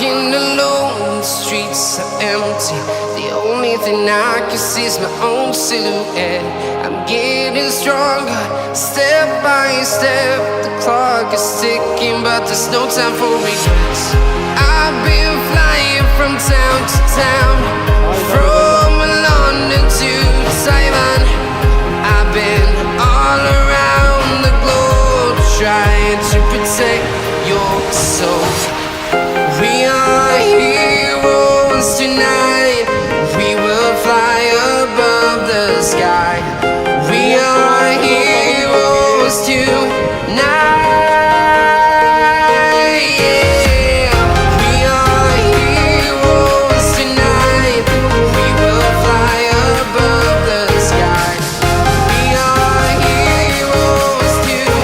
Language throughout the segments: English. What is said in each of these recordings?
walking alone, the streets are empty. The only thing I can see is my own silhouette. I'm getting stronger, step by step. The clock is ticking, but there's no time for regrets. I've been flying from town to town, from London to Taiwan. I've been all around the globe, trying to protect your soul. We are heroes tonight. We will fly above the sky. We are heroes tonight. Yeah. We are heroes tonight. We will fly above the sky. We are heroes tonight.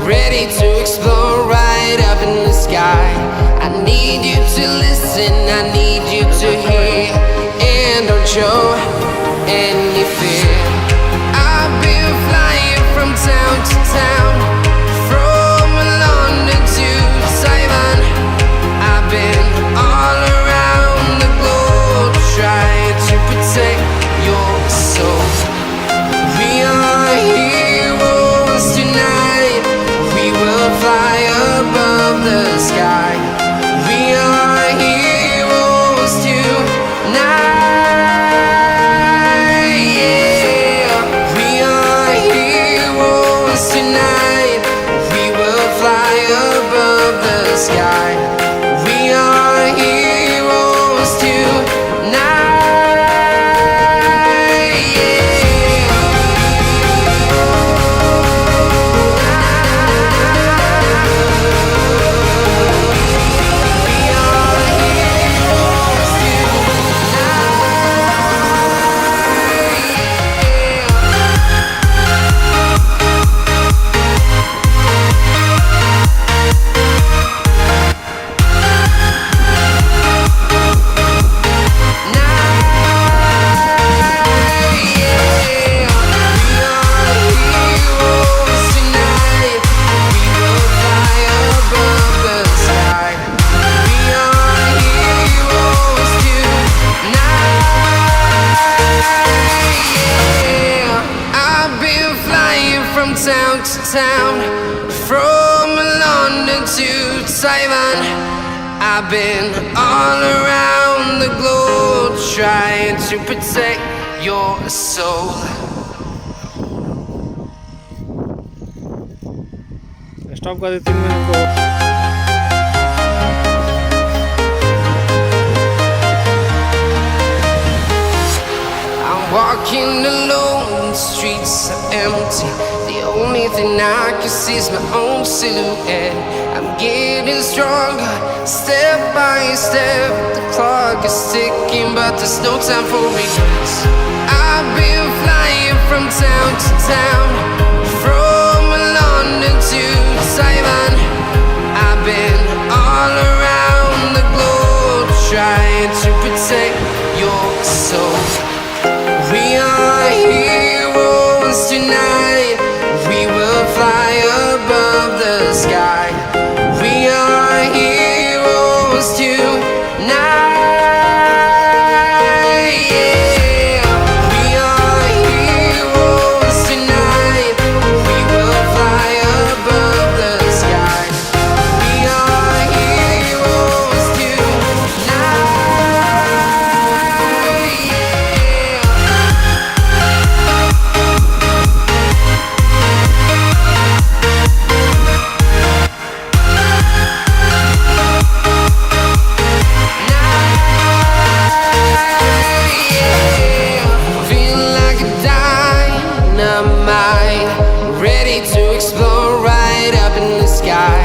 Ready to explore right up in the sky. I need you to listen, I need you to hear, and don't show any fear. I've been flying from town to town, from London to Taiwan. I've been all around the globe, trying to protect your soul. We are heroes tonight. We will fly above the sky. We are heroes tonight. Yeah. We are heroes tonight. We will fly above the sky. We are heroes tonight. Town to town, from London to Taiwan. I've been all around the globe, trying to protect your soul. Stop कर दे 3 minute को. Walking alone, the streets are empty. The only thing I can see is my own silhouette. I'm getting stronger, step by step. The clock is ticking, but there's no time for regrets. I've been flying from town to town, from London to Taiwan. I've been all around the globe, trying to protect your soul. We are heroes tonight. We will fly above the sky. We are heroes tonight. Yeah. We are heroes tonight. We will fly above the sky. We are heroes tonight. Ready to explore right up in the sky.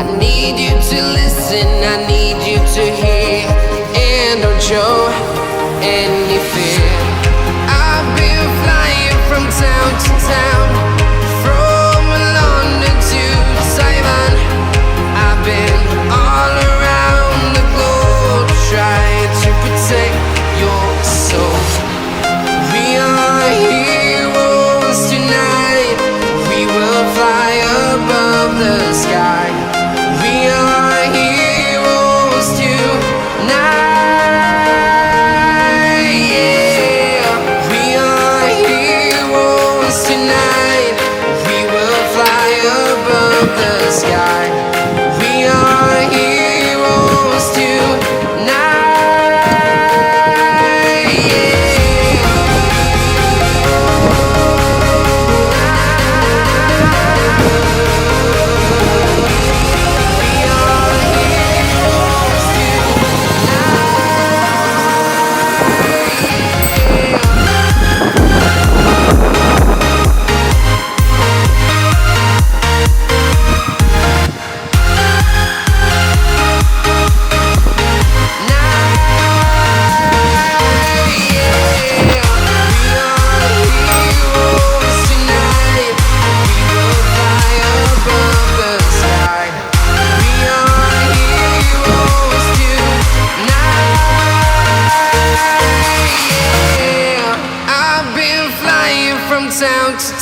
I need you to listen, I need you to hear, and don't show any fear. I've been flying from town to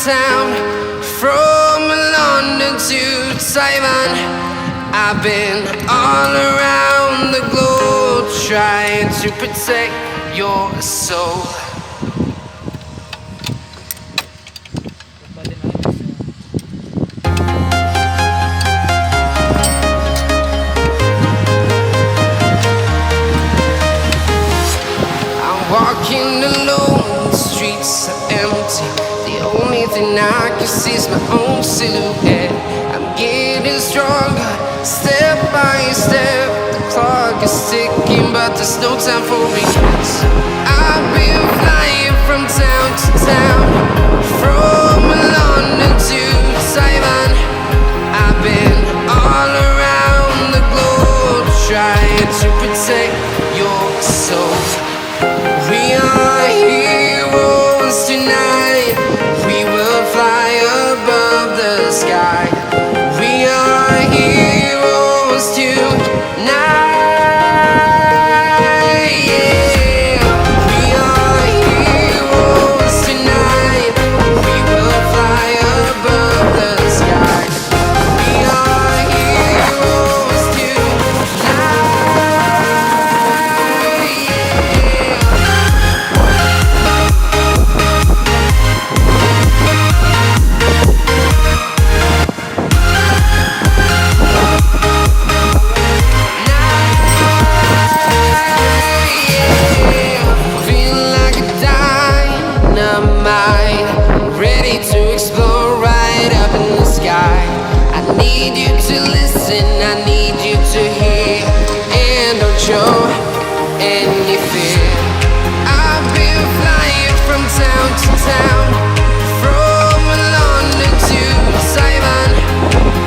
town, from London to Taiwan. I've been all around the globe trying to protect your soul. I'm walking alone, the streets are empty. The only thing I can see is my own silhouette. I'm getting stronger, step by step. The clock is ticking, but there's no time for regrets. I've been flying from town to town, from London to Taiwan. I've been all around the globe trying to protect your soul. We are heroes tonight. We will fly above the sky. We are heroes tonight. Yeah. We are heroes tonight. We will fly above the sky. We are heroes tonight. Feel like a dynamite, ready to explore right up in the sky. I need you to listen, I need you to hear, and don't show any fear. I've been flying from town to town, from London to Taiwan.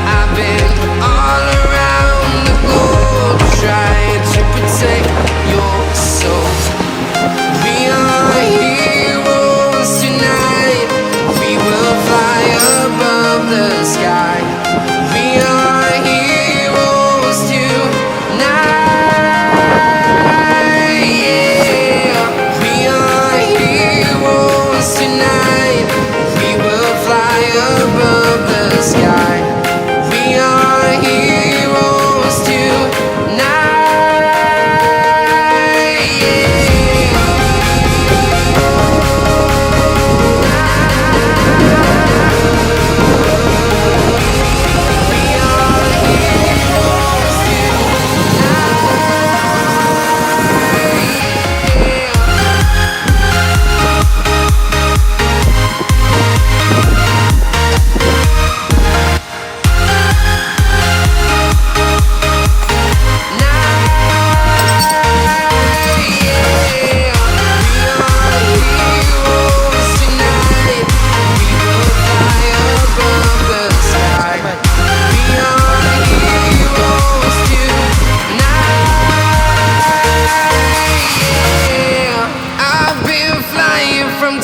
I've been all around the globe trying to protect your soul. We are heroes tonight. We will fly above the sky. We are heroes tonight. Yeah. We are heroes tonight. We will fly above the sky. We are heroes tonight. Yeah.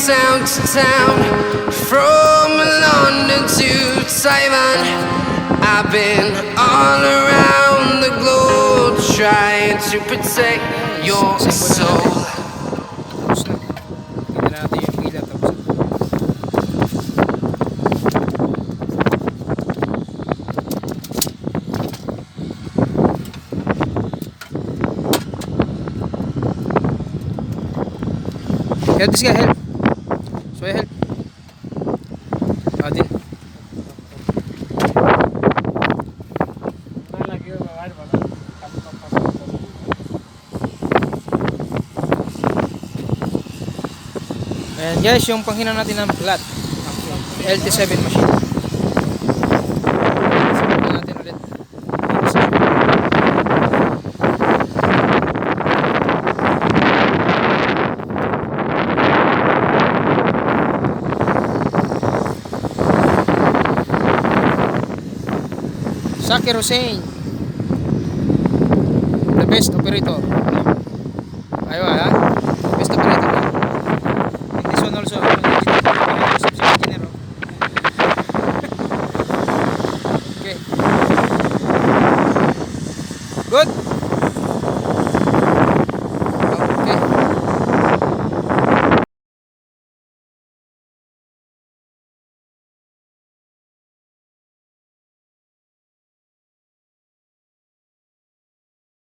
Town to town, from London to Taiwan. I've been all around the globe trying to protect your soul. Tapos na. Tingnan natin yung pila. Tapos help this guy, help. So help. Adin. Ayan guys, yung panghina natin ng flat LT-7 machine. Sabihin natin ulit. Zakir Hussein, the best operator. Ayaw ha? Best operator. And this one also.